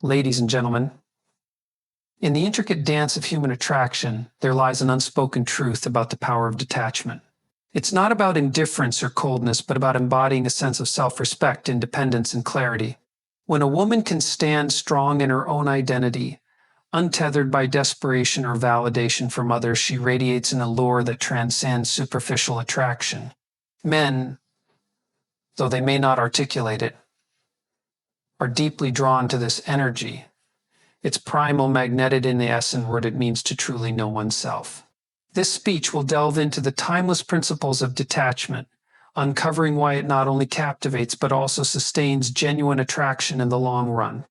Ladies and gentlemen, in the intricate dance of human attraction, there lies an unspoken truth about the power of detachment. It's not about indifference or coldness, but about embodying a sense of self-respect, independence, and clarity. When a woman can stand strong in her own identity, untethered by desperation or validation from others, she radiates an allure that transcends superficial attraction. Men, though they may not articulate it, are deeply drawn to this energy. It's primal, magnetic in the essence what it means to truly know oneself. This speech will delve into the timeless principles of detachment, uncovering why it not only captivates but also sustains genuine attraction in the long run.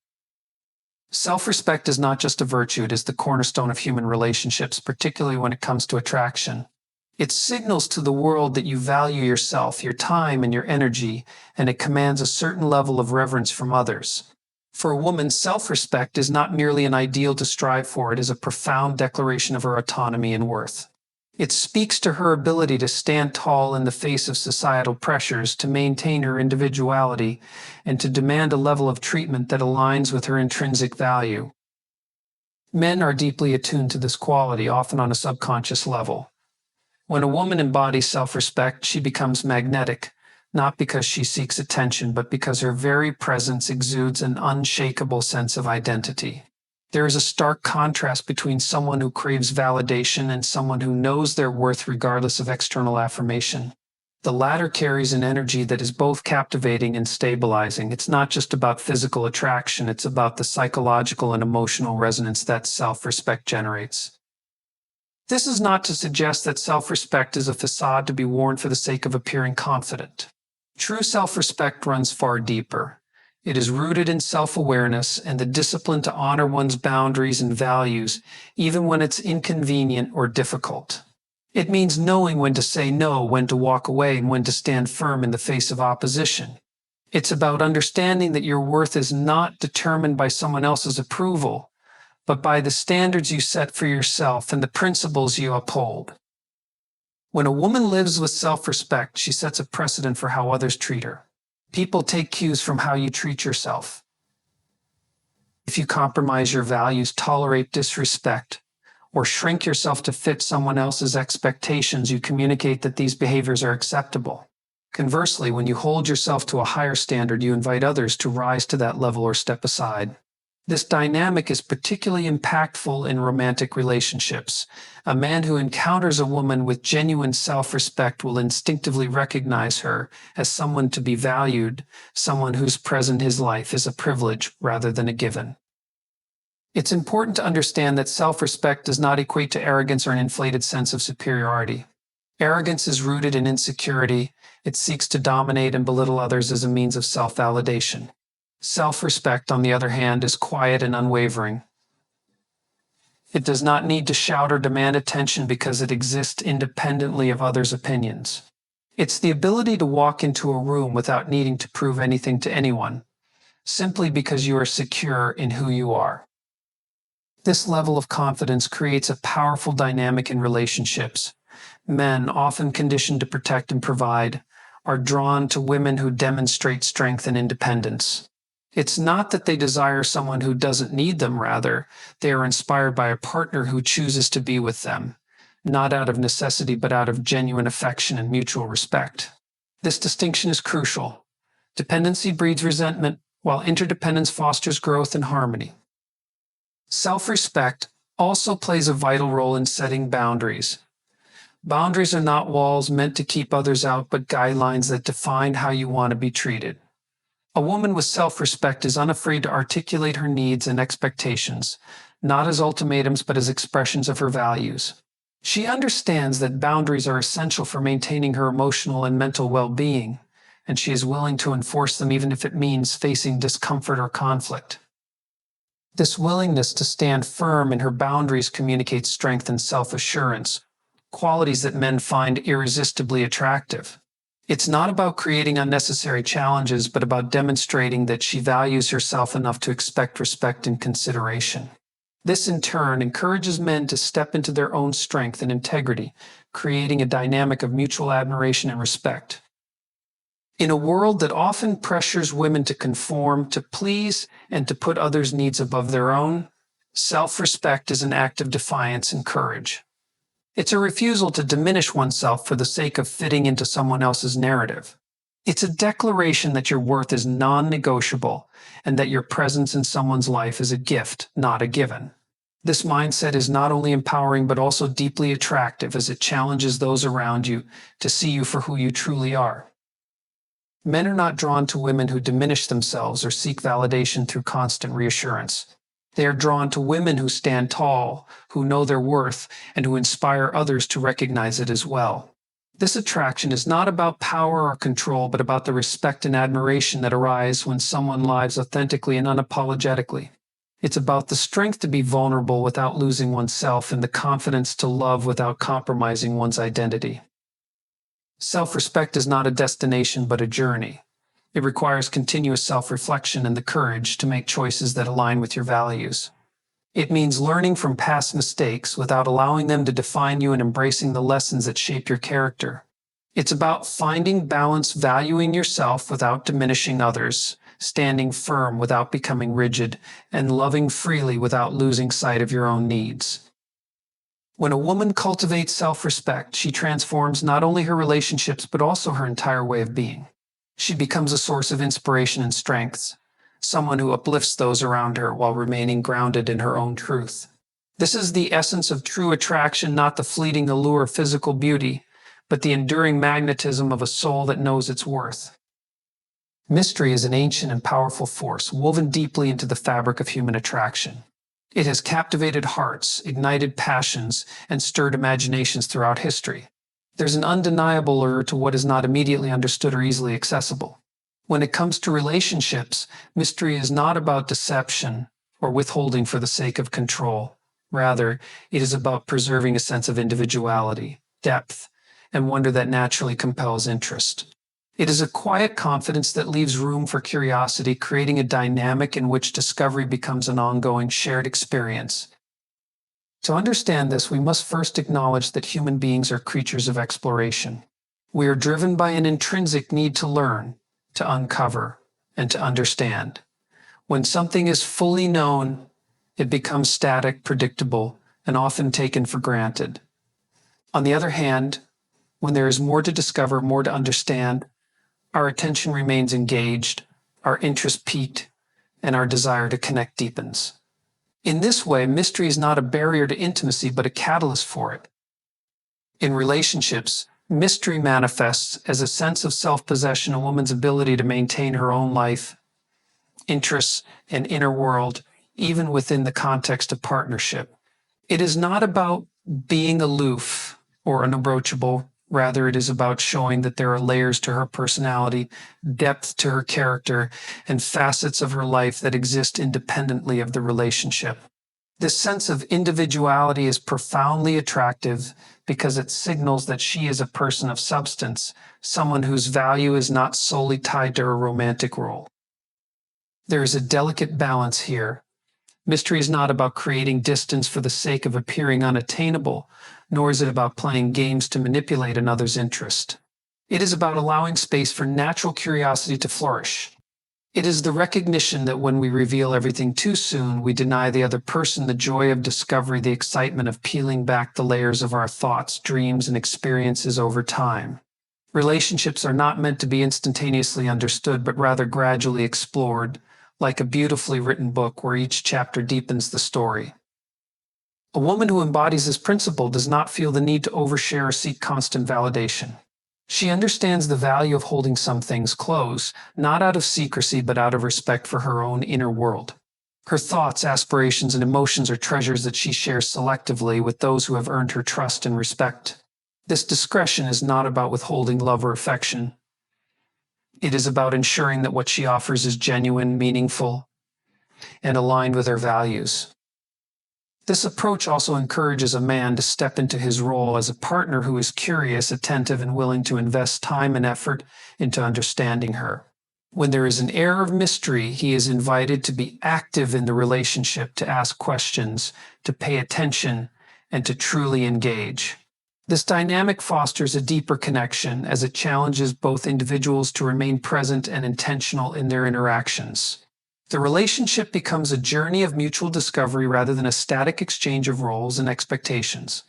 Self-respect is not just a virtue, it is the cornerstone of human relationships, particularly when it comes to attraction. It signals to the world that you value yourself, your time, and your energy, and it commands a certain level of reverence from others. For a woman, self-respect is not merely an ideal to strive for, it is a profound declaration of her autonomy and worth. It speaks to her ability to stand tall in the face of societal pressures, to maintain her individuality, and to demand a level of treatment that aligns with her intrinsic value. Men are deeply attuned to this quality, often on a subconscious level. When a woman embodies self-respect, she becomes magnetic, not because she seeks attention, but because her very presence exudes an unshakable sense of identity. There is a stark contrast between someone who craves validation and someone who knows their worth regardless of external affirmation. The latter carries an energy that is both captivating and stabilizing. It's not just about physical attraction, it's about the psychological and emotional resonance that self-respect generates. This is not to suggest that self-respect is a facade to be worn for the sake of appearing confident. True self-respect runs far deeper. It is rooted in self-awareness and the discipline to honor one's boundaries and values, even when it's inconvenient or difficult. It means knowing when to say no, when to walk away, and when to stand firm in the face of opposition. It's about understanding that your worth is not determined by someone else's approval, but by the standards you set for yourself and the principles you uphold. When a woman lives with self-respect, she sets a precedent for how others treat her. People take cues from how you treat yourself. If you compromise your values, tolerate disrespect, or shrink yourself to fit someone else's expectations, you communicate that these behaviors are acceptable. Conversely, when you hold yourself to a higher standard, you invite others to rise to that level or step aside. This dynamic is particularly impactful in romantic relationships. A man who encounters a woman with genuine self-respect will instinctively recognize her as someone to be valued, someone whose presence in his life is a privilege rather than a given. It's important to understand that self-respect does not equate to arrogance or an inflated sense of superiority. Arrogance is rooted in insecurity. It seeks to dominate and belittle others as a means of self-validation. Self-respect, on the other hand, is quiet and unwavering. It does not need to shout or demand attention because it exists independently of others' opinions. It's the ability to walk into a room without needing to prove anything to anyone, simply because you are secure in who you are. This level of confidence creates a powerful dynamic in relationships. Men, often conditioned to protect and provide, are drawn to women who demonstrate strength and independence. It's not that they desire someone who doesn't need them, rather, they are inspired by a partner who chooses to be with them, not out of necessity but out of genuine affection and mutual respect. This distinction is crucial. Dependency breeds resentment, while interdependence fosters growth and harmony. Self-respect also plays a vital role in setting boundaries. Boundaries are not walls meant to keep others out, but guidelines that define how you want to be treated. A woman with self-respect is unafraid to articulate her needs and expectations, not as ultimatums but as expressions of her values. She understands that boundaries are essential for maintaining her emotional and mental well-being, and she is willing to enforce them even if it means facing discomfort or conflict. This willingness to stand firm in her boundaries communicates strength and self-assurance, qualities that men find irresistibly attractive. It's not about creating unnecessary challenges, but about demonstrating that she values herself enough to expect respect and consideration. This, in turn, encourages men to step into their own strength and integrity, creating a dynamic of mutual admiration and respect. In a world that often pressures women to conform, to please, and to put others' needs above their own, self-respect is an act of defiance and courage. It's a refusal to diminish oneself for the sake of fitting into someone else's narrative. It's a declaration that your worth is non-negotiable and that your presence in someone's life is a gift, not a given. This mindset is not only empowering but also deeply attractive as it challenges those around you to see you for who you truly are. Men are not drawn to women who diminish themselves or seek validation through constant reassurance. They are drawn to women who stand tall, who know their worth, and who inspire others to recognize it as well. This attraction is not about power or control, but about the respect and admiration that arise when someone lives authentically and unapologetically. It's about the strength to be vulnerable without losing oneself and the confidence to love without compromising one's identity. Self-respect is not a destination but a journey. It requires continuous self-reflection and the courage to make choices that align with your values. It means learning from past mistakes without allowing them to define you and embracing the lessons that shape your character. It's about finding balance, valuing yourself without diminishing others, standing firm without becoming rigid, and loving freely without losing sight of your own needs. When a woman cultivates self-respect, she transforms not only her relationships but also her entire way of being. She becomes a source of inspiration and strength, someone who uplifts those around her while remaining grounded in her own truth. This is the essence of true attraction, not the fleeting allure of physical beauty, but the enduring magnetism of a soul that knows its worth. Mystery is an ancient and powerful force woven deeply into the fabric of human attraction. It has captivated hearts, ignited passions, and stirred imaginations throughout history. There's an undeniable allure to what is not immediately understood or easily accessible. When it comes to relationships, mystery is not about deception or withholding for the sake of control. Rather, it is about preserving a sense of individuality, depth, and wonder that naturally compels interest. It is a quiet confidence that leaves room for curiosity, creating a dynamic in which discovery becomes an ongoing shared experience. To understand this, we must first acknowledge that human beings are creatures of exploration. We are driven by an intrinsic need to learn, to uncover, and to understand. When something is fully known, it becomes static, predictable, and often taken for granted. On the other hand, when there is more to discover, more to understand, our attention remains engaged, our interest piqued, and our desire to connect deepens. In this way, mystery is not a barrier to intimacy, but a catalyst for it. In relationships, mystery manifests as a sense of self-possession, a woman's ability to maintain her own life, interests, and inner world, even within the context of partnership. It is not about being aloof or unapproachable. Rather, it is about showing that there are layers to her personality, depth to her character, and facets of her life that exist independently of the relationship. This sense of individuality is profoundly attractive because it signals that she is a person of substance, someone whose value is not solely tied to her romantic role. There is a delicate balance here. Mystery is not about creating distance for the sake of appearing unattainable, nor is it about playing games to manipulate another's interest. It is about allowing space for natural curiosity to flourish. It is the recognition that when we reveal everything too soon, we deny the other person the joy of discovery, the excitement of peeling back the layers of our thoughts, dreams, and experiences over time. Relationships are not meant to be instantaneously understood, but rather gradually explored, like a beautifully written book where each chapter deepens the story. A woman who embodies this principle does not feel the need to overshare or seek constant validation. She understands the value of holding some things close, not out of secrecy, but out of respect for her own inner world. Her thoughts, aspirations, and emotions are treasures that she shares selectively with those who have earned her trust and respect. This discretion is not about withholding love or affection. It is about ensuring that what she offers is genuine, meaningful, and aligned with her values. This approach also encourages a man to step into his role as a partner who is curious, attentive, and willing to invest time and effort into understanding her. When there is an air of mystery, he is invited to be active in the relationship, to ask questions, to pay attention, and to truly engage. This dynamic fosters a deeper connection as it challenges both individuals to remain present and intentional in their interactions. The relationship becomes a journey of mutual discovery rather than a static exchange of roles and expectations.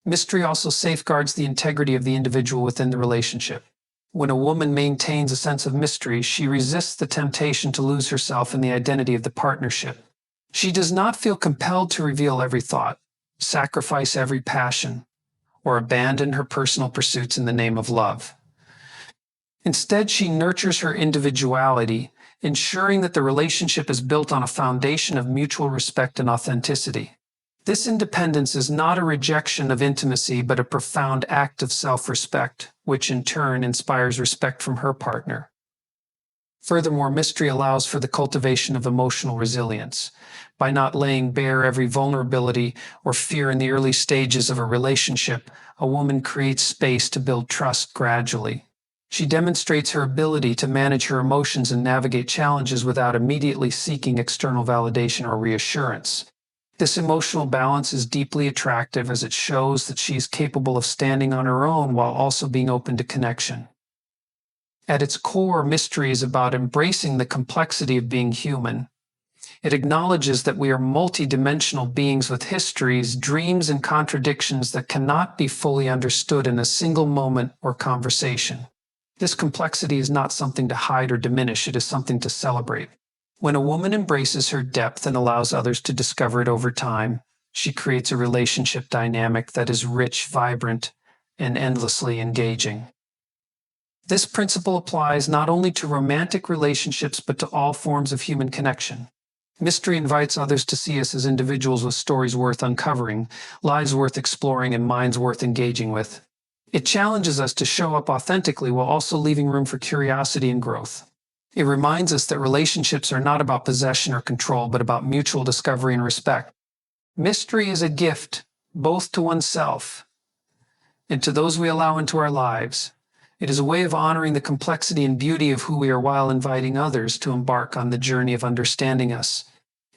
Mystery also safeguards the integrity of the individual within the relationship. When a woman maintains a sense of mystery, she resists the temptation to lose herself in the identity of the partnership. She does not feel compelled to reveal every thought, sacrifice every passion, or abandon her personal pursuits in the name of love. Instead, she nurtures her individuality, ensuring that the relationship is built on a foundation of mutual respect and authenticity. This independence is not a rejection of intimacy, but a profound act of self-respect, which in turn inspires respect from her partner. Furthermore, mystery allows for the cultivation of emotional resilience. By not laying bare every vulnerability or fear in the early stages of a relationship, a woman creates space to build trust gradually. She demonstrates her ability to manage her emotions and navigate challenges without immediately seeking external validation or reassurance. This emotional balance is deeply attractive as it shows that she is capable of standing on her own while also being open to connection. At its core, mystery is about embracing the complexity of being human. It acknowledges that we are multidimensional beings with histories, dreams, and contradictions that cannot be fully understood in a single moment or conversation. This complexity is not something to hide or diminish, it is something to celebrate. When a woman embraces her depth and allows others to discover it over time, she creates a relationship dynamic that is rich, vibrant, and endlessly engaging. This principle applies not only to romantic relationships but to all forms of human connection. Mystery invites others to see us as individuals with stories worth uncovering, lives worth exploring, and minds worth engaging with. It challenges us to show up authentically while also leaving room for curiosity and growth. It reminds us that relationships are not about possession or control, but about mutual discovery and respect. Mystery is a gift, both to oneself and to those we allow into our lives. It is a way of honoring the complexity and beauty of who we are while inviting others to embark on the journey of understanding us.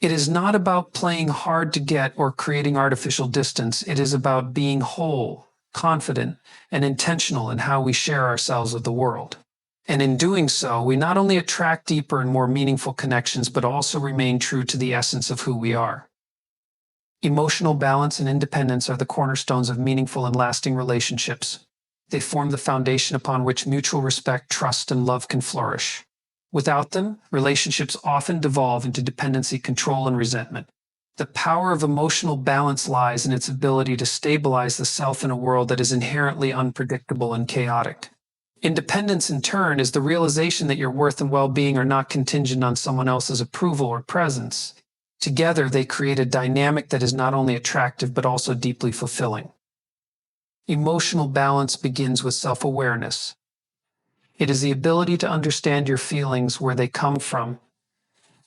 It is not about playing hard to get or creating artificial distance. It is about being whole, confident, and intentional in how we share ourselves with the world. And in doing so, we not only attract deeper and more meaningful connections, but also remain true to the essence of who we are. Emotional balance and independence are the cornerstones of meaningful and lasting relationships. They form the foundation upon which mutual respect, trust, and love can flourish. Without them, relationships often devolve into dependency, control, and resentment. The power of emotional balance lies in its ability to stabilize the self in a world that is inherently unpredictable and chaotic. Independence, in turn, is the realization that your worth and well-being are not contingent on someone else's approval or presence. Together, they create a dynamic that is not only attractive but also deeply fulfilling. Emotional balance begins with self-awareness. It is the ability to understand your feelings, where they come from,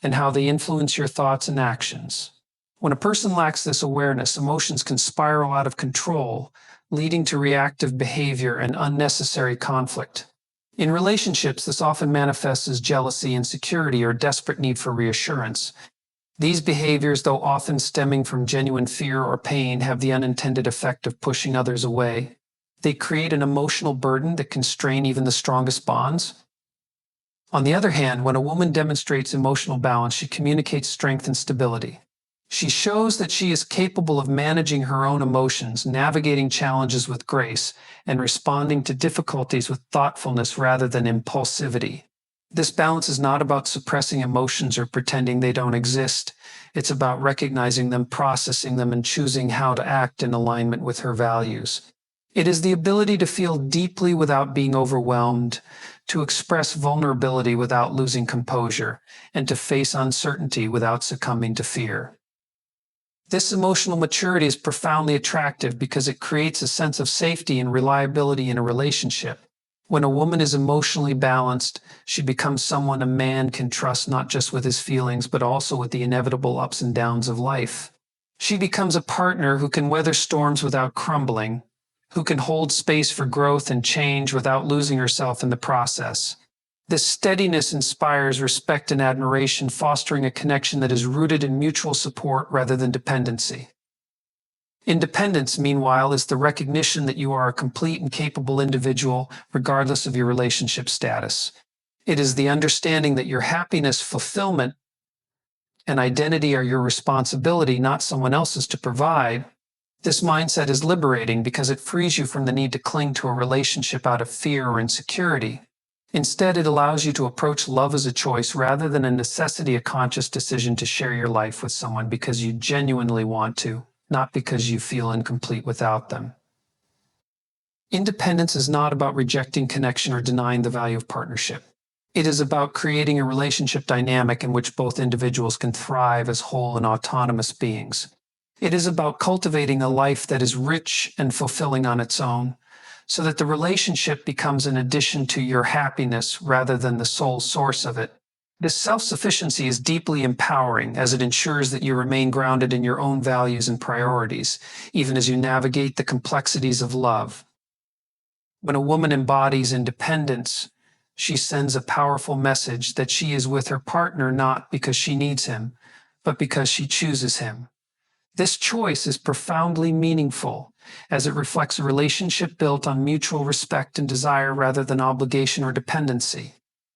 and how they influence your thoughts and actions. When a person lacks this awareness, emotions can spiral out of control, leading to reactive behavior and unnecessary conflict. In relationships, this often manifests as jealousy, insecurity, or desperate need for reassurance. These behaviors, though often stemming from genuine fear or pain, have the unintended effect of pushing others away. They create an emotional burden that can strain even the strongest bonds. On the other hand, when a woman demonstrates emotional balance, she communicates strength and stability. She shows that she is capable of managing her own emotions, navigating challenges with grace, and responding to difficulties with thoughtfulness rather than impulsivity. This balance is not about suppressing emotions or pretending they don't exist. It's about recognizing them, processing them, and choosing how to act in alignment with her values. It is the ability to feel deeply without being overwhelmed, to express vulnerability without losing composure, and to face uncertainty without succumbing to fear. This emotional maturity is profoundly attractive because it creates a sense of safety and reliability in a relationship. When a woman is emotionally balanced, she becomes someone a man can trust not just with his feelings, but also with the inevitable ups and downs of life. She becomes a partner who can weather storms without crumbling, who can hold space for growth and change without losing herself in the process. This steadiness inspires respect and admiration, fostering a connection that is rooted in mutual support rather than dependency. Independence, meanwhile, is the recognition that you are a complete and capable individual regardless of your relationship status. It is the understanding that your happiness, fulfillment, and identity are your responsibility, not someone else's to provide. This mindset is liberating because it frees you from the need to cling to a relationship out of fear or insecurity. Instead, it allows you to approach love as a choice rather than a necessity, a conscious decision to share your life with someone because you genuinely want to, not because you feel incomplete without them. Independence is not about rejecting connection or denying the value of partnership. It is about creating a relationship dynamic in which both individuals can thrive as whole and autonomous beings. It is about cultivating a life that is rich and fulfilling on its own, so that the relationship becomes an addition to your happiness rather than the sole source of it. This self-sufficiency is deeply empowering as it ensures that you remain grounded in your own values and priorities, even as you navigate the complexities of love. When a woman embodies independence, she sends a powerful message that she is with her partner not because she needs him, but because she chooses him. This choice is profoundly meaningful, as it reflects a relationship built on mutual respect and desire rather than obligation or dependency.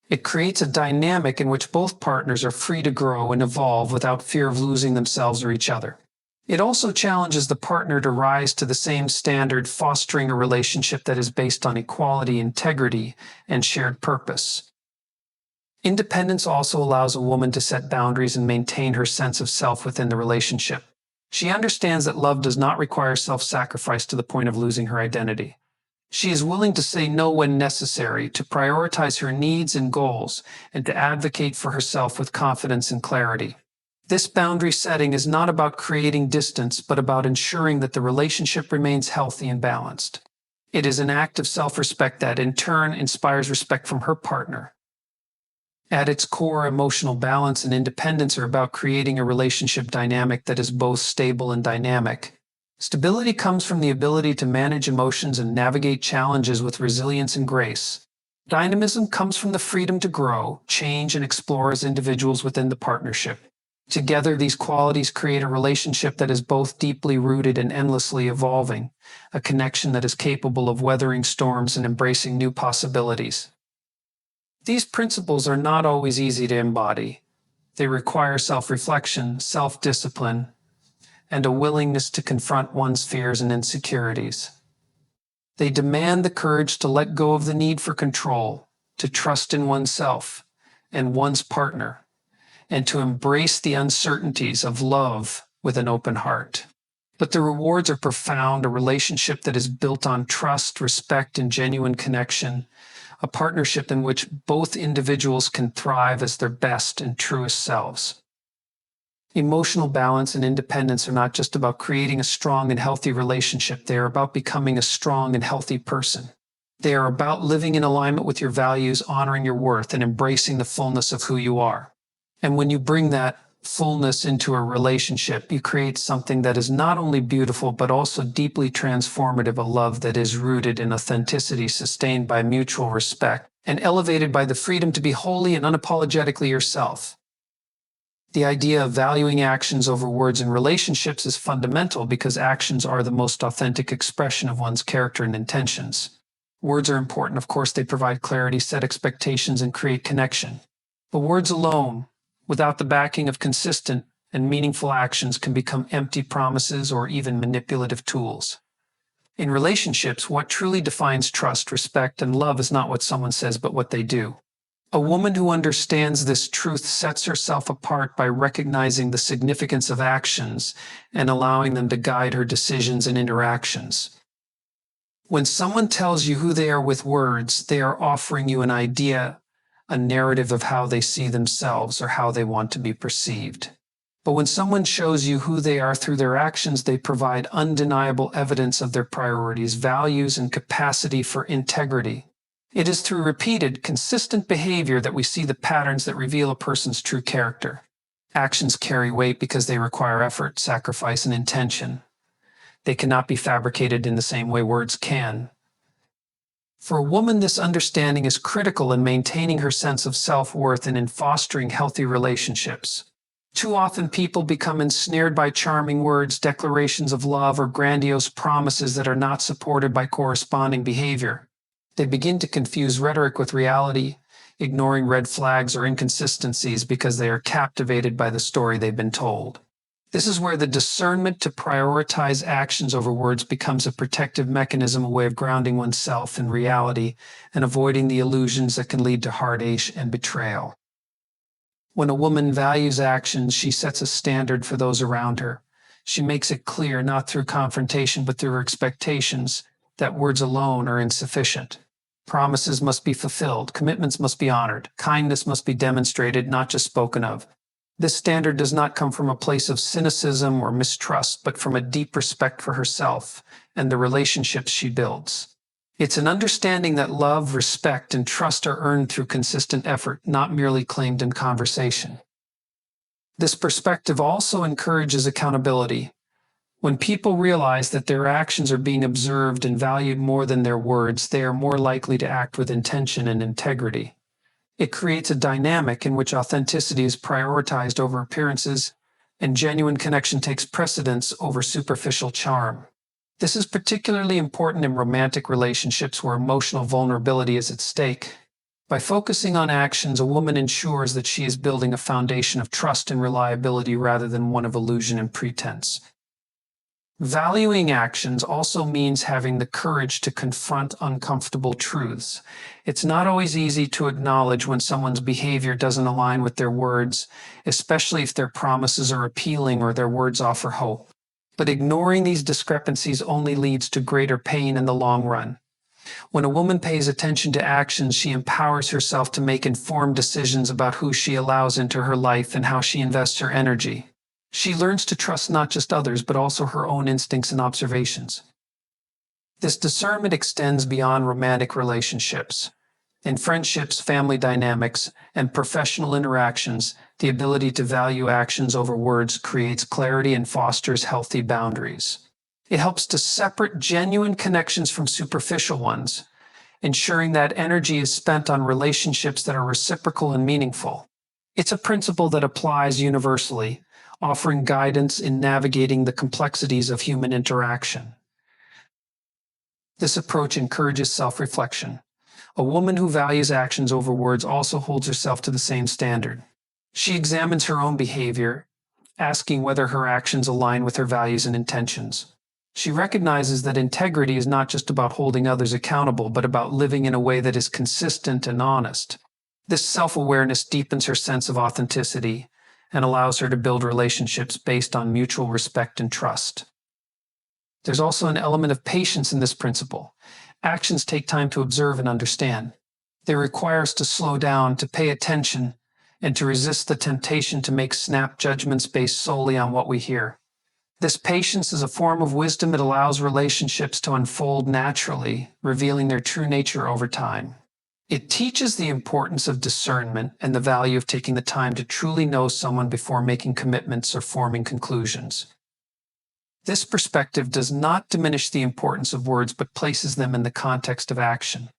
It creates a dynamic in which both partners are free to grow and evolve without fear of losing themselves or each other. It also challenges the partner to rise to the same standard, fostering a relationship that is based on equality, integrity, and shared purpose. Independence also allows a woman to set boundaries and maintain her sense of self within the relationship. She understands that love does not require self-sacrifice to the point of losing her identity. She is willing to say no when necessary, to prioritize her needs and goals, and to advocate for herself with confidence and clarity. This boundary setting is not about creating distance, but about ensuring that the relationship remains healthy and balanced. It is an act of self-respect that, in turn, inspires respect from her partner. At its core, emotional balance and independence are about creating a relationship dynamic that is both stable and dynamic. Stability comes from the ability to manage emotions and navigate challenges with resilience and grace. Dynamism comes from the freedom to grow, change, and explore as individuals within the partnership. Together, these qualities create a relationship that is both deeply rooted and endlessly evolving, a connection that is capable of weathering storms and embracing new possibilities. These principles are not always easy to embody. They require self-reflection, self-discipline, and a willingness to confront one's fears and insecurities. They demand the courage to let go of the need for control, to trust in oneself and one's partner, and to embrace the uncertainties of love with an open heart. But the rewards are profound, a relationship that is built on trust, respect, and genuine connection, a partnership in which both individuals can thrive as their best and truest selves. Emotional balance and independence are not just about creating a strong and healthy relationship. They are about becoming a strong and healthy person. They are about living in alignment with your values, honoring your worth, and embracing the fullness of who you are. And when you bring that fullness into a relationship, you create something that is not only beautiful, but also deeply transformative, a love that is rooted in authenticity, sustained by mutual respect, and elevated by the freedom to be wholly and unapologetically yourself. The idea of valuing actions over words in relationships is fundamental because actions are the most authentic expression of one's character and intentions. Words are important, of course. They provide clarity, set expectations, and create connection. But words alone, without the backing of consistent and meaningful actions, can become empty promises or even manipulative tools. In relationships, what truly defines trust, respect, and love is not what someone says, but what they do. A woman who understands this truth sets herself apart by recognizing the significance of actions and allowing them to guide her decisions and interactions. When someone tells you who they are with words, they are offering you an idea, a narrative of how they see themselves or how they want to be perceived. But when someone shows you who they are through their actions, they provide undeniable evidence of their priorities, values, and capacity for integrity. It is through repeated, consistent behavior that we see the patterns that reveal a person's true character. Actions carry weight because they require effort, sacrifice, and intention. They cannot be fabricated in the same way words can. For a woman, this understanding is critical in maintaining her sense of self-worth and in fostering healthy relationships. Too often people become ensnared by charming words, declarations of love, or grandiose promises that are not supported by corresponding behavior. They begin to confuse rhetoric with reality, ignoring red flags or inconsistencies because they are captivated by the story they've been told. This is where the discernment to prioritize actions over words becomes a protective mechanism, a way of grounding oneself in reality and avoiding the illusions that can lead to heartache and betrayal. When a woman values actions, she sets a standard for those around her. She makes it clear, not through confrontation, but through her expectations, that words alone are insufficient. Promises must be fulfilled, commitments must be honored, kindness must be demonstrated, not just spoken of. This standard does not come from a place of cynicism or mistrust, but from a deep respect for herself and the relationships she builds. It's an understanding that love, respect, and trust are earned through consistent effort, not merely claimed in conversation. This perspective also encourages accountability. When people realize that their actions are being observed and valued more than their words, they are more likely to act with intention and integrity. It creates a dynamic in which authenticity is prioritized over appearances, and genuine connection takes precedence over superficial charm. This is particularly important in romantic relationships where emotional vulnerability is at stake. By focusing on actions, a woman ensures that she is building a foundation of trust and reliability rather than one of illusion and pretense. Valuing actions also means having the courage to confront uncomfortable truths. It's not always easy to acknowledge when someone's behavior doesn't align with their words, especially if their promises are appealing or their words offer hope. But ignoring these discrepancies only leads to greater pain in the long run. When a woman pays attention to actions, she empowers herself to make informed decisions about who she allows into her life and how she invests her energy. She learns to trust not just others, but also her own instincts and observations. This discernment extends beyond romantic relationships. In friendships, family dynamics, and professional interactions, the ability to value actions over words creates clarity and fosters healthy boundaries. It helps to separate genuine connections from superficial ones, ensuring that energy is spent on relationships that are reciprocal and meaningful. It's a principle that applies universally, offering guidance in navigating the complexities of human interaction. This approach encourages self-reflection. A woman who values actions over words also holds herself to the same standard. She examines her own behavior, asking whether her actions align with her values and intentions. She recognizes that integrity is not just about holding others accountable, but about living in a way that is consistent and honest. This self-awareness deepens her sense of authenticity and allows her to build relationships based on mutual respect and trust. There's also an element of patience in this principle. Actions take time to observe and understand. They require us to slow down, to pay attention, and to resist the temptation to make snap judgments based solely on what we hear. This patience is a form of wisdom. It allows relationships to unfold naturally, revealing their true nature over time. It teaches the importance of discernment and the value of taking the time to truly know someone before making commitments or forming conclusions. This perspective does not diminish the importance of words, but places them in the context of action.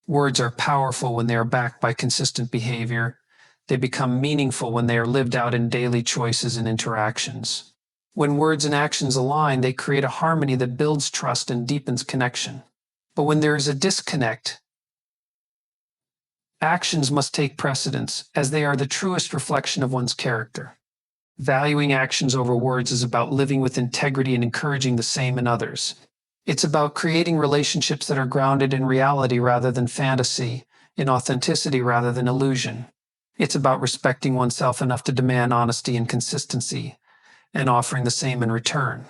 Words are powerful when they are backed by consistent behavior. They become meaningful when they are lived out in daily choices and interactions. When words and actions align, they create a harmony that builds trust and deepens connection. But when there is a disconnect, actions must take precedence, as they are the truest reflection of one's character. Valuing actions over words is about living with integrity and encouraging the same in others. It's about creating relationships that are grounded in reality rather than fantasy, in authenticity rather than illusion. It's about respecting oneself enough to demand honesty and consistency, and offering the same in return.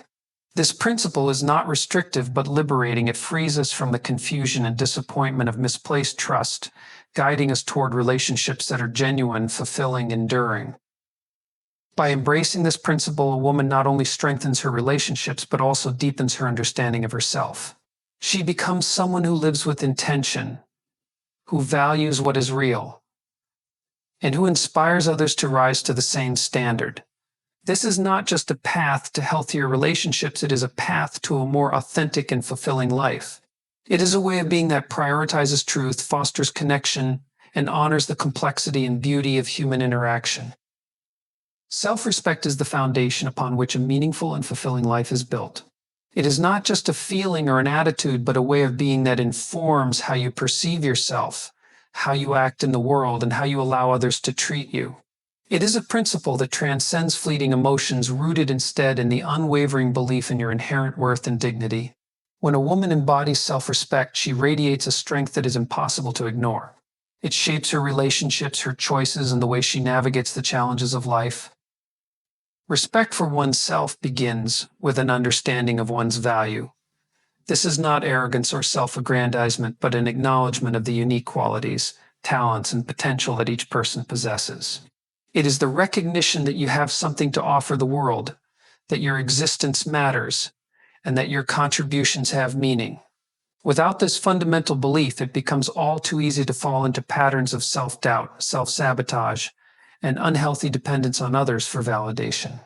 This principle is not restrictive but liberating. It frees us from the confusion and disappointment of misplaced trust, guiding us toward relationships that are genuine, fulfilling, enduring. By embracing this principle, a woman not only strengthens her relationships, but also deepens her understanding of herself. She becomes someone who lives with intention, who values what is real, and who inspires others to rise to the same standard. This is not just a path to healthier relationships, it is a path to a more authentic and fulfilling life. It is a way of being that prioritizes truth, fosters connection, and honors the complexity and beauty of human interaction. Self-respect is the foundation upon which a meaningful and fulfilling life is built. It is not just a feeling or an attitude, but a way of being that informs how you perceive yourself, how you act in the world, and how you allow others to treat you. It is a principle that transcends fleeting emotions, rooted instead in the unwavering belief in your inherent worth and dignity. When a woman embodies self-respect, she radiates a strength that is impossible to ignore. It shapes her relationships, her choices, and the way she navigates the challenges of life. Respect for oneself begins with an understanding of one's value. This is not arrogance or self-aggrandizement, but an acknowledgement of the unique qualities, talents, and potential that each person possesses. It is the recognition that you have something to offer the world, that your existence matters, and that your contributions have meaning. Without this fundamental belief, it becomes all too easy to fall into patterns of self-doubt, self-sabotage, and unhealthy dependence on others for validation.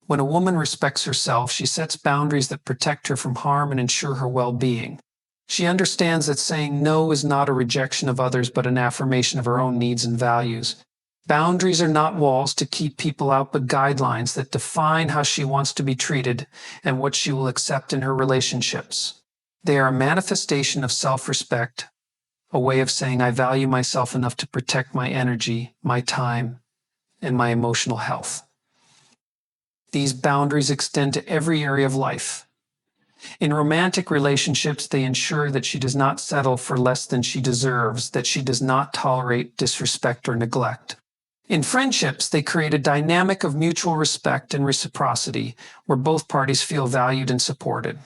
When a woman respects herself, she sets boundaries that protect her from harm and ensure her well-being. She understands that saying no is not a rejection of others, but an affirmation of her own needs and values. Boundaries are not walls to keep people out, but guidelines that define how she wants to be treated and what she will accept in her relationships. They are a manifestation of self-respect, a way of saying I value myself enough to protect my energy, my time, and my emotional health. These boundaries extend to every area of life. In romantic relationships, they ensure that she does not settle for less than she deserves, that she does not tolerate disrespect or neglect. In friendships, they create a dynamic of mutual respect and reciprocity, where both parties feel valued and supported.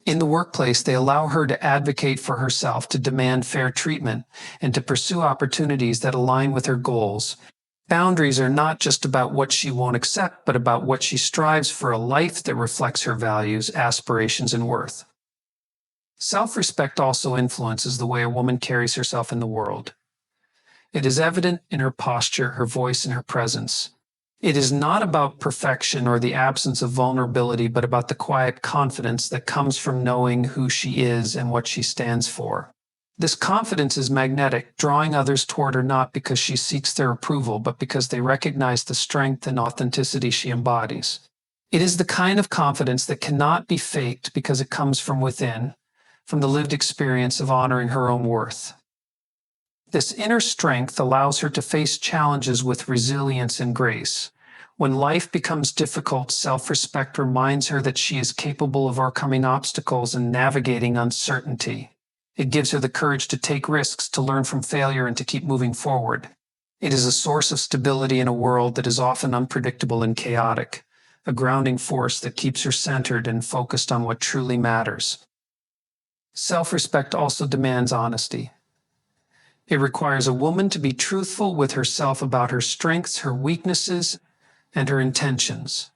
In the workplace, they allow her to advocate for herself, to demand fair treatment, and to pursue opportunities that align with her goals. Boundaries are not just about what she won't accept, but about what she strives for, a life that reflects her values, aspirations, and worth. Self-respect also influences the way a woman carries herself in the world. It is evident in her posture, her voice, and her presence. It is not about perfection or the absence of vulnerability, but about the quiet confidence that comes from knowing who she is and what she stands for. This confidence is magnetic, drawing others toward her not because she seeks their approval, but because they recognize the strength and authenticity she embodies. It is the kind of confidence that cannot be faked because it comes from within, from the lived experience of honoring her own worth. This inner strength allows her to face challenges with resilience and grace. When life becomes difficult, self-respect reminds her that she is capable of overcoming obstacles and navigating uncertainty. It gives her the courage to take risks, to learn from failure, and to keep moving forward. It is a source of stability in a world that is often unpredictable and chaotic, a grounding force that keeps her centered and focused on what truly matters. Self-respect also demands honesty. It requires a woman to be truthful with herself about her strengths, her weaknesses, and her intentions.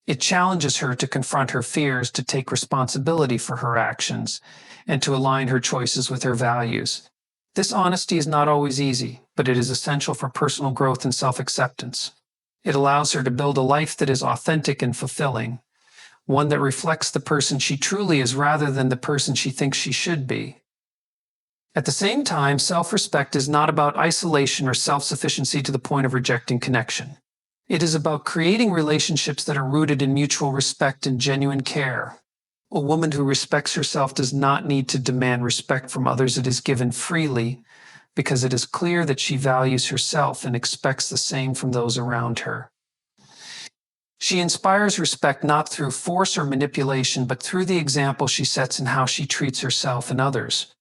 It challenges her to confront her fears, to take responsibility for her actions, and to align her choices with her values. This honesty is not always easy, but it is essential for personal growth and self-acceptance. It allows her to build a life that is authentic and fulfilling, one that reflects the person she truly is rather than the person she thinks she should be. At the same time, self-respect is not about isolation or self-sufficiency to the point of rejecting connection. It is about creating relationships that are rooted in mutual respect and genuine care. A woman who respects herself does not need to demand respect from others. It is given freely because it is clear that she values herself and expects the same from those around her. She inspires respect not through force or manipulation, but through the example she sets in how she treats herself and others.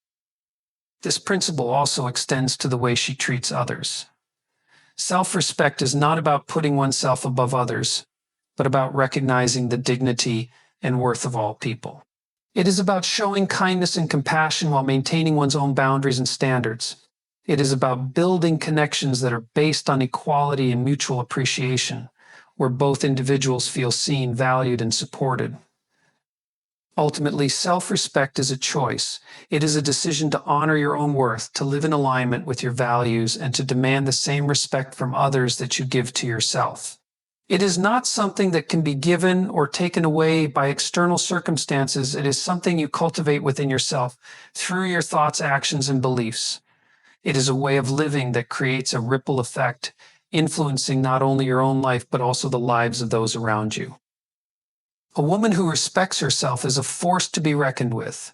This principle also extends to the way she treats others. Self-respect is not about putting oneself above others, but about recognizing the dignity and worth of all people. It is about showing kindness and compassion while maintaining one's own boundaries and standards. It is about building connections that are based on equality and mutual appreciation, where both individuals feel seen, valued, and supported. Ultimately, self-respect is a choice. It is a decision to honor your own worth, to live in alignment with your values, and to demand the same respect from others that you give to yourself. It is not something that can be given or taken away by external circumstances. It is something you cultivate within yourself through your thoughts, actions, and beliefs. It is a way of living that creates a ripple effect, influencing not only your own life but also the lives of those around you. A woman who respects herself is a force to be reckoned with.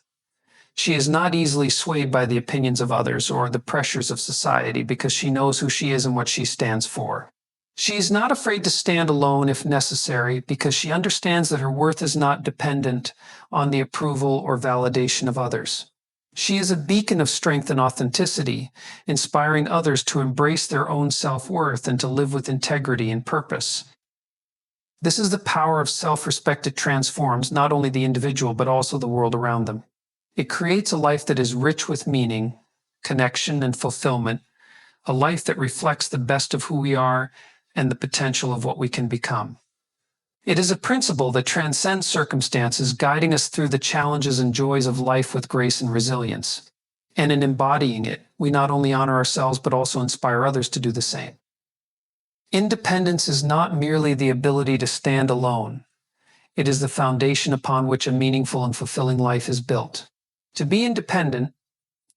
She is not easily swayed by the opinions of others or the pressures of society because she knows who she is and what she stands for. She is not afraid to stand alone if necessary because she understands that her worth is not dependent on the approval or validation of others. She is a beacon of strength and authenticity, inspiring others to embrace their own self-worth and to live with integrity and purpose. This is the power of self-respect that transforms not only the individual but also the world around them. It creates a life that is rich with meaning, connection, and fulfillment, a life that reflects the best of who we are and the potential of what we can become. It is a principle that transcends circumstances, guiding us through the challenges and joys of life with grace and resilience. And in embodying it, we not only honor ourselves but also inspire others to do the same. Independence is not merely the ability to stand alone. It is the foundation upon which a meaningful and fulfilling life is built. To be independent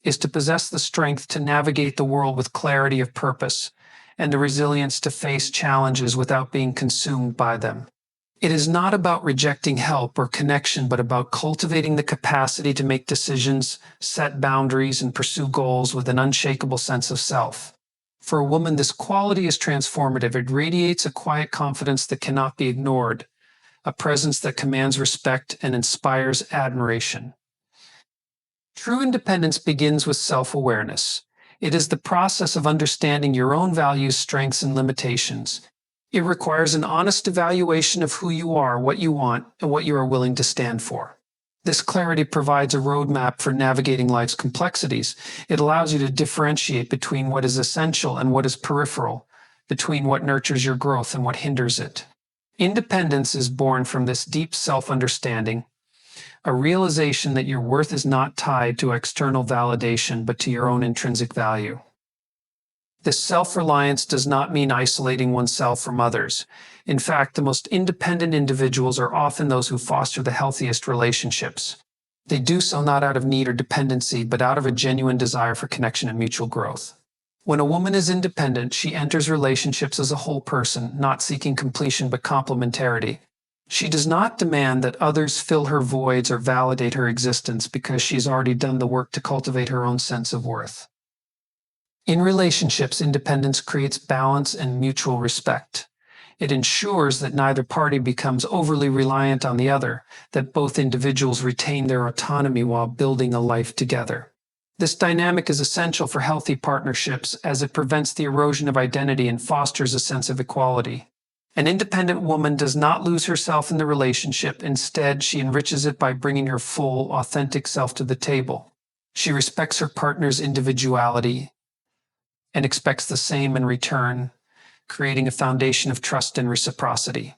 is to possess the strength to navigate the world with clarity of purpose and the resilience to face challenges without being consumed by them. It is not about rejecting help or connection, but about cultivating the capacity to make decisions, set boundaries, and pursue goals with an unshakable sense of self. For a woman, this quality is transformative. It radiates a quiet confidence that cannot be ignored, a presence that commands respect and inspires admiration. True independence begins with self-awareness. It is the process of understanding your own values, strengths, and limitations. It requires an honest evaluation of who you are, what you want, and what you are willing to stand for. This clarity provides a roadmap for navigating life's complexities. It allows you to differentiate between what is essential and what is peripheral, between what nurtures your growth and what hinders it. Independence is born from this deep self-understanding, a realization that your worth is not tied to external validation but to your own intrinsic value. This self-reliance does not mean isolating oneself from others. In fact, the most independent individuals are often those who foster the healthiest relationships. They do so not out of need or dependency, but out of a genuine desire for connection and mutual growth. When a woman is independent, she enters relationships as a whole person, not seeking completion but complementarity. She does not demand that others fill her voids or validate her existence because she's already done the work to cultivate her own sense of worth. In relationships, independence creates balance and mutual respect. It ensures that neither party becomes overly reliant on the other, that both individuals retain their autonomy while building a life together. This dynamic is essential for healthy partnerships as it prevents the erosion of identity and fosters a sense of equality. An independent woman does not lose herself in the relationship. Instead, she enriches it by bringing her full, authentic self to the table. She respects her partner's individuality and expects the same in return, creating a foundation of trust and reciprocity.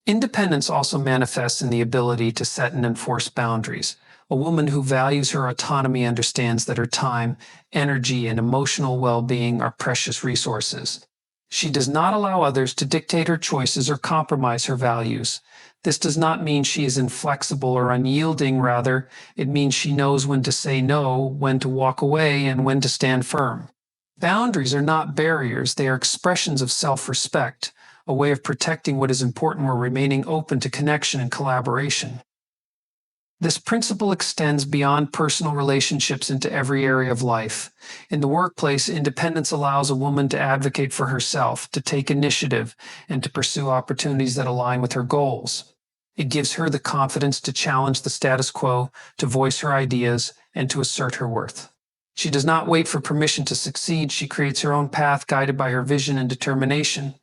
Independence also manifests in the ability to set and enforce boundaries. A woman who values her autonomy understands that her time, energy, and emotional well-being are precious resources. She does not allow others to dictate her choices or compromise her values. This does not mean she is inflexible or unyielding. Rather, it means she knows when to say no, when to walk away, and when to stand firm. Boundaries are not barriers. They are expressions of self-respect, a way of protecting what is important while remaining open to connection and collaboration. This principle extends beyond personal relationships into every area of life. In the workplace, independence allows a woman to advocate for herself, to take initiative, and to pursue opportunities that align with her goals. It gives her the confidence to challenge the status quo, to voice her ideas, and to assert her worth. She does not wait for permission to succeed. She creates her own path, guided by her vision and determination.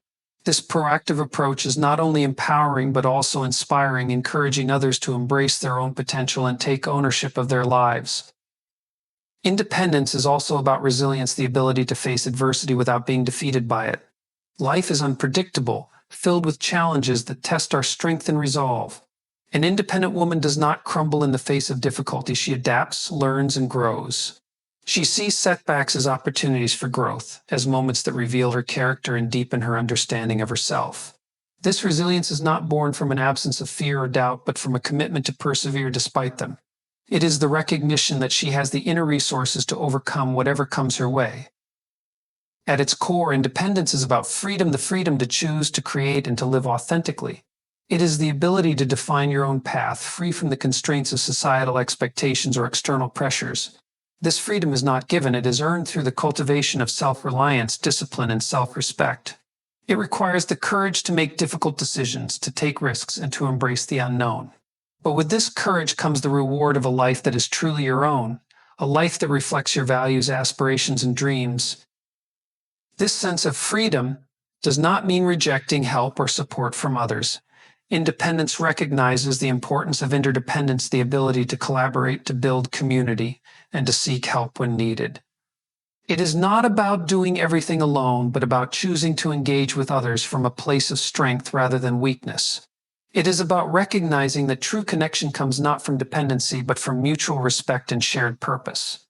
This proactive approach is not only empowering but also inspiring, encouraging others to embrace their own potential and take ownership of their lives. Independence is also about resilience, the ability to face adversity without being defeated by it. Life is unpredictable, filled with challenges that test our strength and resolve. An independent woman does not crumble in the face of difficulty. She adapts, learns, and grows. She sees setbacks as opportunities for growth, as moments that reveal her character and deepen her understanding of herself. This resilience is not born from an absence of fear or doubt, but from a commitment to persevere despite them. It is the recognition that she has the inner resources to overcome whatever comes her way. At its core, independence is about freedom, the freedom to choose, to create, and to live authentically. It is the ability to define your own path, free from the constraints of societal expectations or external pressures. This freedom is not given, it is earned through the cultivation of self-reliance, discipline, and self-respect. It requires the courage to make difficult decisions, to take risks, and to embrace the unknown. But with this courage comes the reward of a life that is truly your own, a life that reflects your values, aspirations, and dreams. This sense of freedom does not mean rejecting help or support from others. Independence recognizes the importance of interdependence, the ability to collaborate, to build community, and to seek help when needed. It is not about doing everything alone, but about choosing to engage with others from a place of strength rather than weakness. It is about recognizing that true connection comes not from dependency, but from mutual respect and shared purpose.